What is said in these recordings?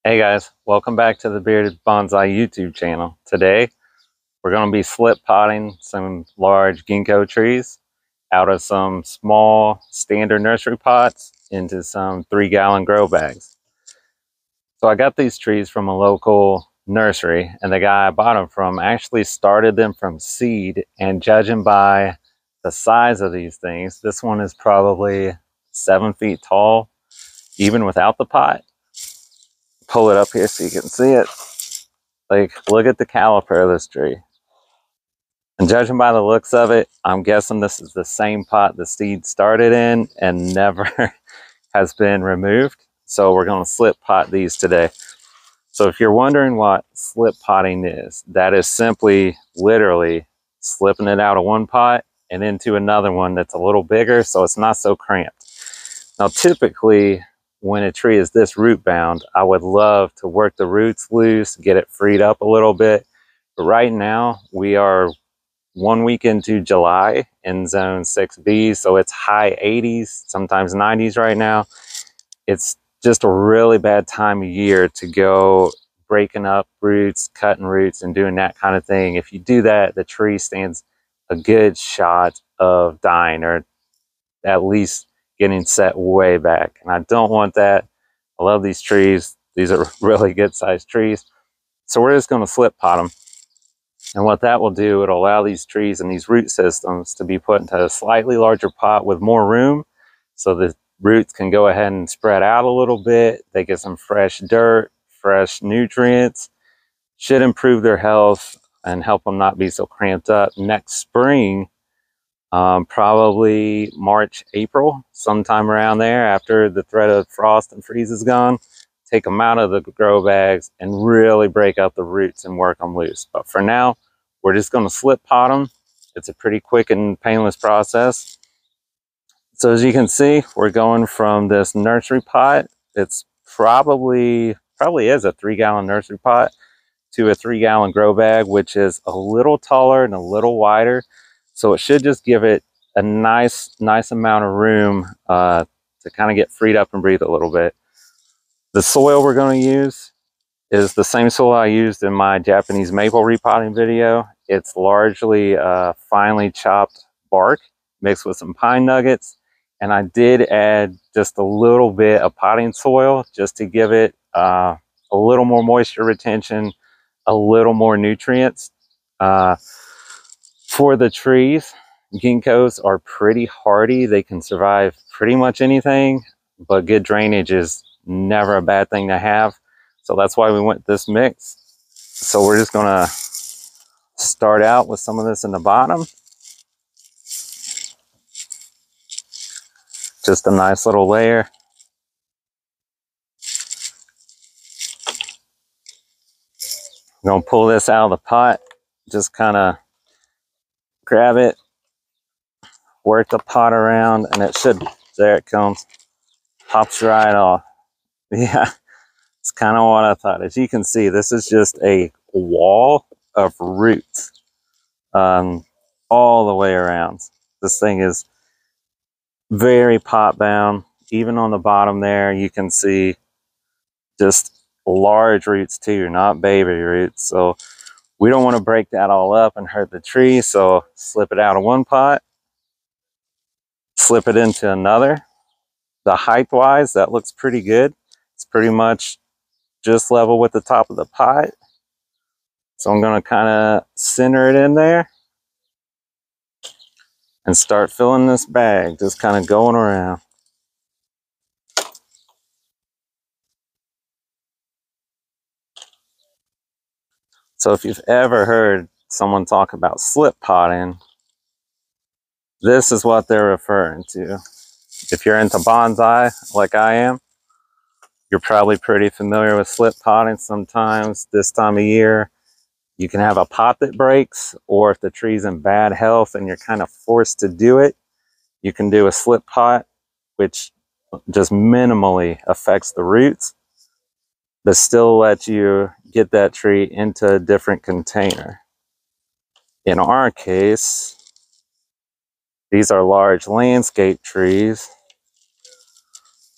Hey guys, welcome back to the Bearded Bonsai YouTube channel. Today we're going to be slip potting some large ginkgo trees out of some small standard nursery pots into some 3-gallon grow bags. So I got these trees from a local nursery, and the guy I bought them from actually started them from seed, and judging by the size of these things, this one is probably 7 feet tall even without the pot. Pull it up here so you can see it. Like, look at the caliper of this tree. And judging by the looks of it, I'm guessing this is the same pot the seed started in and never has been removed. So we're going to slip pot these today. So if you're wondering what slip potting is, that is simply literally slipping it out of one pot and into another one that's a little bigger so it's not so cramped. Now typically when a tree is this root bound, I would love to work the roots loose, get it freed up a little bit. But right now we are 1 week into July in zone 6B, so it's high 80s, sometimes 90s right now. It's just a really bad time of year to go breaking up roots, cutting roots, and doing that kind of thing. If you do that, the tree stands a good shot of dying, or at least getting set way back. And I don't want that. I love these trees. These are really good sized trees. So we're just going to slip pot them. And what that will do, it'll allow these trees and these root systems to be put into a slightly larger pot with more room, so the roots can go ahead and spread out a little bit. They get some fresh dirt, fresh nutrients, should improve their health and help them not be so cramped up. Next spring, probably March, April, sometime around there, after the threat of frost and freeze is gone, take them out of the grow bags and really break up the roots and work them loose. But for now, we're just going to slip pot them. It's a pretty quick and painless process. So as you can see, we're going from this nursery pot. It's probably is a 3-gallon nursery pot to a 3-gallon grow bag, which is a little taller and a little wider. So it should just give it a nice amount of room to kind of get freed up and breathe a little bit. The soil we're going to use is the same soil I used in my Japanese maple repotting video. It's largely finely chopped bark mixed with some pine nuggets. And I did add just a little bit of potting soil just to give it a little more moisture retention, a little more nutrients. For the trees, ginkgos are pretty hardy. They can survive pretty much anything, but good drainage is never a bad thing to have. So that's why we went this mix. So we're just gonna start out with some of this in the bottom. Just a nice little layer. I'm gonna pull this out of the pot. Just kind of grab it, work the pot around, and it should, there it comes. Pops right off. Yeah. It's kind of what I thought. As you can see, this is just a wall of roots all the way around. This thing is very pot bound. Even on the bottom there, you can see just large roots too, not baby roots. So we don't want to break that all up and hurt the tree. So slip it out of one pot, slip it into another. The height wise, that looks pretty good. It's pretty much just level with the top of the pot. So I'm going to kind of center it in there and start filling this bag, just kind of going around. So if you've ever heard someone talk about slip potting, this is what they're referring to. If you're into bonsai like I am, you're probably pretty familiar with slip potting. Sometimes this time of year, you can have a pot that breaks, or if the tree's in bad health and you're kind of forced to do it, you can do a slip pot, which just minimally affects the roots, but still let you get that tree into a different container. In our case, these are large landscape trees.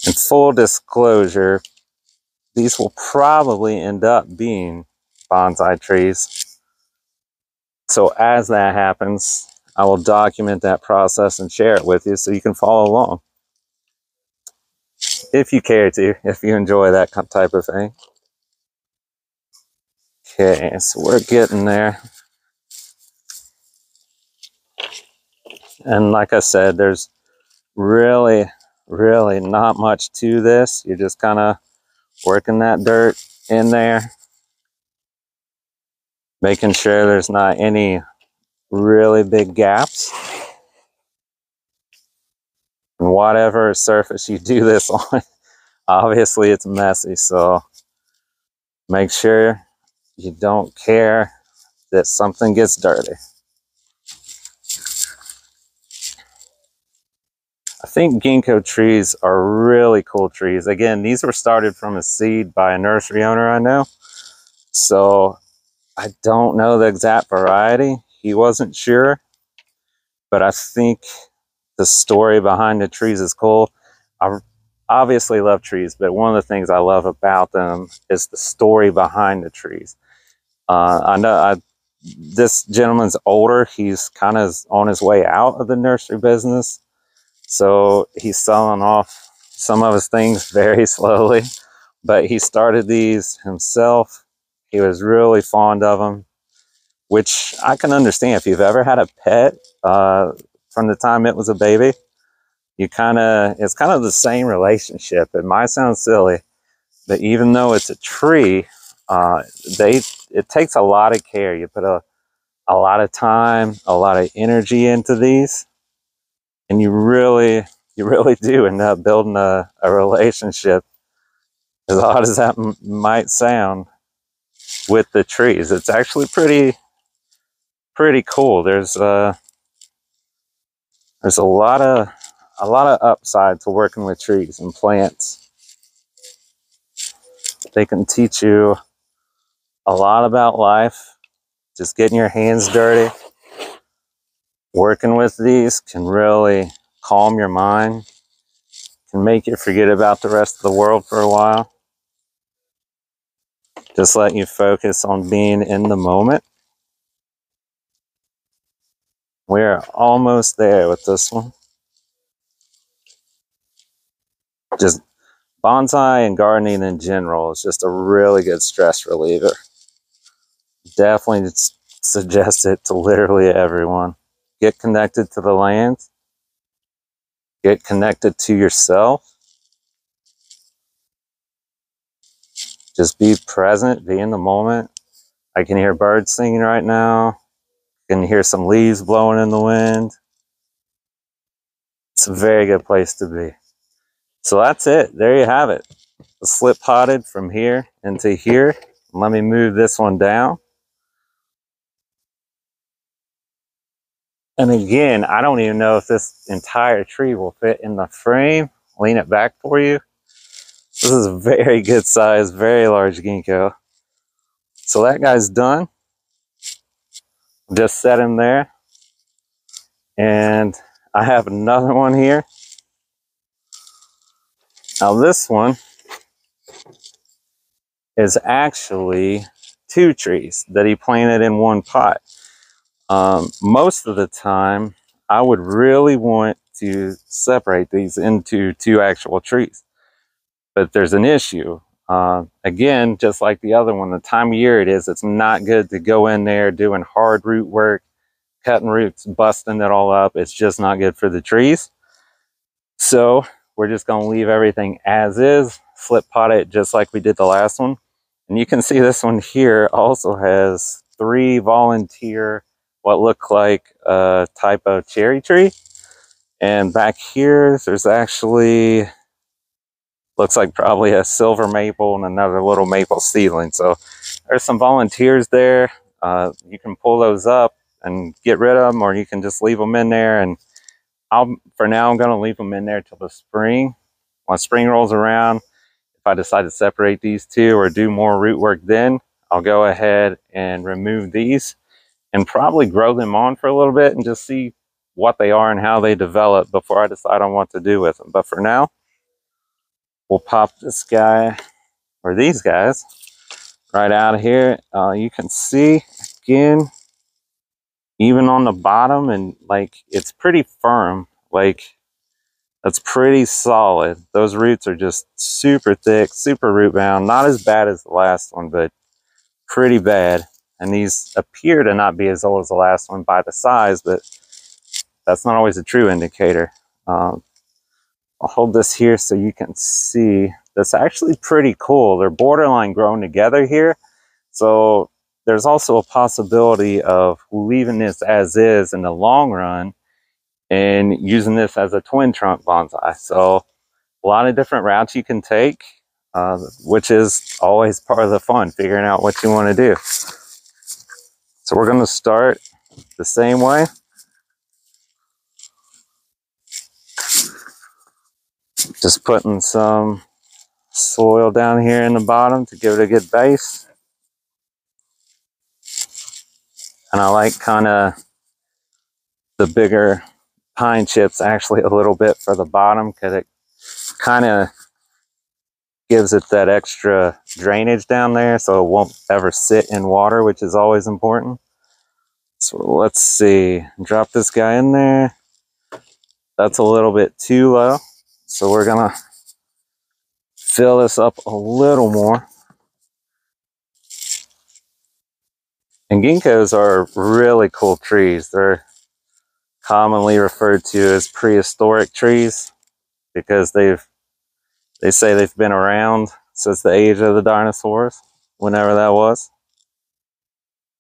In full disclosure, these will probably end up being bonsai trees. So as that happens, I will document that process and share it with you so you can follow along. If you care to, if you enjoy that type of thing. Okay, so we're getting there. And like I said, there's really not much to this. You're just kind of working that dirt in there, making sure there's not any really big gaps. And whatever surface you do this on, obviously it's messy, so make sure you don't care that something gets dirty. I think ginkgo trees are really cool trees. Again, these were started from a seed by a nursery owner I know. So I don't know the exact variety. He wasn't sure, but I think the story behind the trees is cool. I obviously love trees, but one of the things I love about them is the story behind the trees. I know this gentleman's older. He's kind of on his way out of the nursery business. So he's selling off some of his things very slowly, but he started these himself. He was really fond of them, which I can understand. If you've ever had a pet from the time it was a baby, it's kind of the same relationship. It might sound silly, but even though it's a tree, it takes a lot of care. You put a lot of time, a lot of energy into these, and you really do end up building a relationship, as odd as that might sound, with the trees. It's actually pretty cool. There's a lot of upside to working with trees and plants. They can teach you a lot about life. Just getting your hands dirty, working with these can really calm your mind, can make you forget about the rest of the world for a while. Just let you focus on being in the moment. We're almost there with this one. Just bonsai and gardening in general is just a really good stress reliever. Definitely suggest it to literally everyone. Get connected to the land. Get connected to yourself. Just be present, be in the moment. I can hear birds singing right now. I can hear some leaves blowing in the wind. It's a very good place to be. So that's it. There you have it. Slip potted from here into here. Let me move this one down. And again, I don't even know if this entire tree will fit in the frame. Lean it back for you. This is a very good size, very large ginkgo. So that guy's done. Just set him there. And I have another one here. Now this one is actually two trees that he planted in one pot. Most of the time, I would really want to separate these into two actual trees. But there's an issue. Again, just like the other one, the time of year it is, it's not good to go in there doing hard root work, cutting roots, busting it all up. It's just not good for the trees. So we're just going to leave everything as is, flip pot it just like we did the last one. And you can see this one here also has 3 volunteer, what look like a type of cherry tree. And back here, there's actually, looks like probably a silver maple and another little maple seedling. So there's some volunteers there. You can pull those up and get rid of them, or you can just leave them in there. And for now, I'm going to leave them in there till the spring. When spring rolls around, if I decide to separate these two or do more root work then, I'll go ahead and remove these and probably grow them on for a little bit and just see what they are and how they develop before I decide on what to do with them. But for now, we'll pop this guy or these guys, right out of here, you can see again, even on the bottom, and like it's pretty firm. Like that's pretty solid. Those roots are just super thick, super root bound. Not as bad as the last one, but pretty bad. And these appear to not be as old as the last one by the size, but that's not always a true indicator. I'll hold this here so you can see. That's actually pretty cool. They're borderline grown together here. So there's also a possibility of leaving this as is in the long run and using this as a twin trunk bonsai. So a lot of different routes you can take, which is always part of the fun, figuring out what you want to do. So we're going to start the same way. Just putting some soil down here in the bottom to give it a good base. And I like kind of the bigger pine chips actually a little bit for the bottom, because it kind of gives it that extra drainage down there, so it won't ever sit in water, which is always important. So let's see, drop this guy in there. That's a little bit too low, so we're gonna fill this up a little more. And ginkgos are really cool trees. They're commonly referred to as prehistoric trees because they say they've been around since the age of the dinosaurs, whenever that was.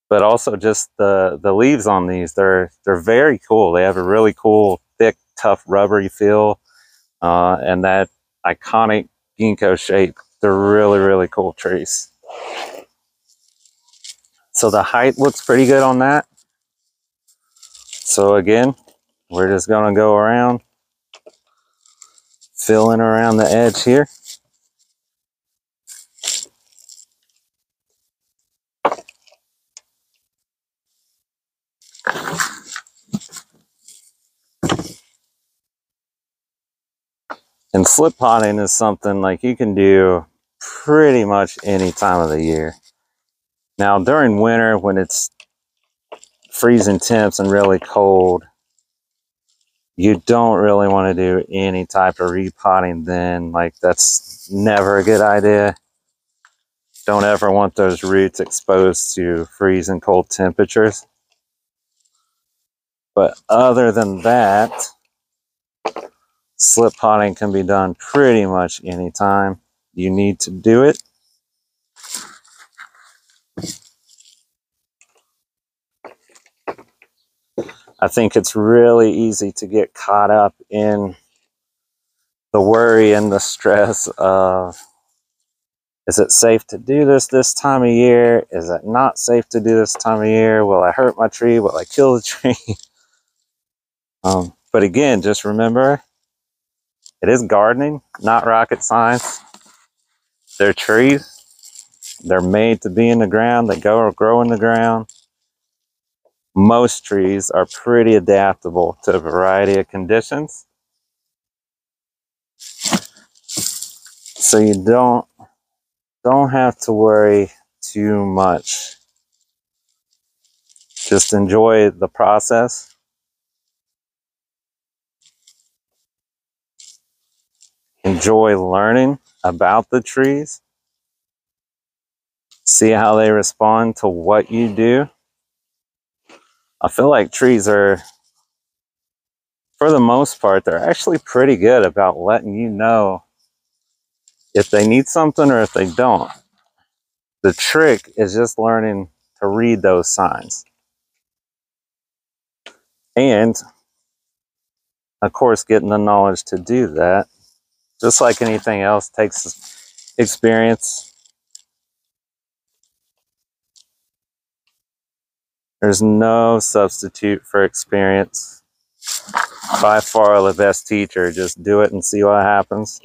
But also just the leaves on these, they're very cool. They have a really cool, thick, tough, rubbery feel, and that iconic ginkgo shape. They're really, really cool trees. So the height looks pretty good on that. So again, we're just gonna go around, filling around the edge here. And slip potting is something like you can do pretty much any time of the year. Now during winter, when it's freezing temps and really cold, you don't really want to do any type of repotting then. Like that's never a good idea. Don't ever want those roots exposed to freezing cold temperatures. But other than that, slip potting can be done pretty much anytime you need to do it. I think it's really easy to get caught up in the worry and the stress of, is it safe to do this time of year? Is it not safe to do this time of year? Will I hurt my tree? Will I kill the tree? But again, just remember, it is gardening, not rocket science. They're trees. They're made to be in the ground. They grow in the ground. Most trees are pretty adaptable to a variety of conditions. So you don't have to worry too much. Just enjoy the process. Enjoy learning about the trees. See how they respond to what you do. I feel like trees are, for the most part, they're actually pretty good about letting you know if they need something or if they don't. The trick is just learning to read those signs. And, of course, getting the knowledge to do that. Just like anything else, takes experience. There's no substitute for experience. By far the best teacher. Just do it and see what happens.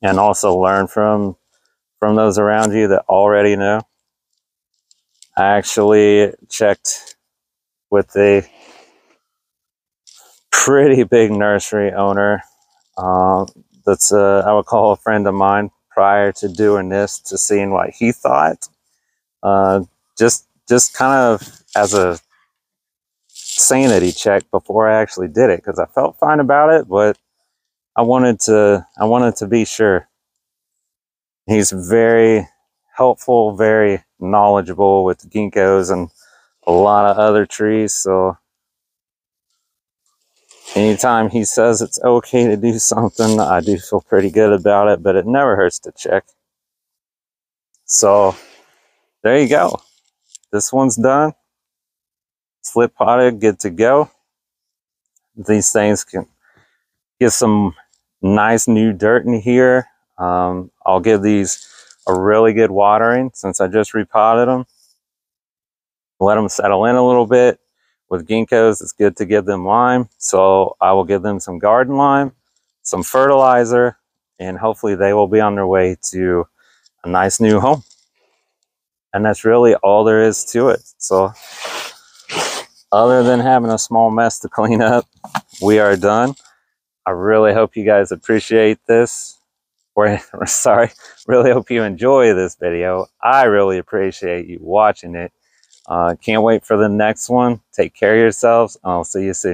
And also learn from those around you that already know. I actually checked with a pretty big nursery owner that's I would call a friend of mine, prior to doing this to seeing what he thought. Just kind of as a sanity check before I actually did it, because I felt fine about it, but I wanted to be sure. He's very helpful, very knowledgeable with ginkgos and a lot of other trees, so anytime he says it's okay to do something, I do feel pretty good about it, but it never hurts to check. So there you go. This one's done. Slip potted, good to go. These things can get some nice new dirt in here. I'll give these a really good watering since I just repotted them. Let them settle in a little bit. With ginkgos, it's good to give them lime. So I will give them some garden lime, some fertilizer, and hopefully they will be on their way to a nice new home. And that's really all there is to it. So other than having a small mess to clean up, we are done. I really hope you guys appreciate this. Or sorry, really hope you enjoy this video. I really appreciate you watching it. Can't wait for the next one. Take care of yourselves, and I'll see you soon.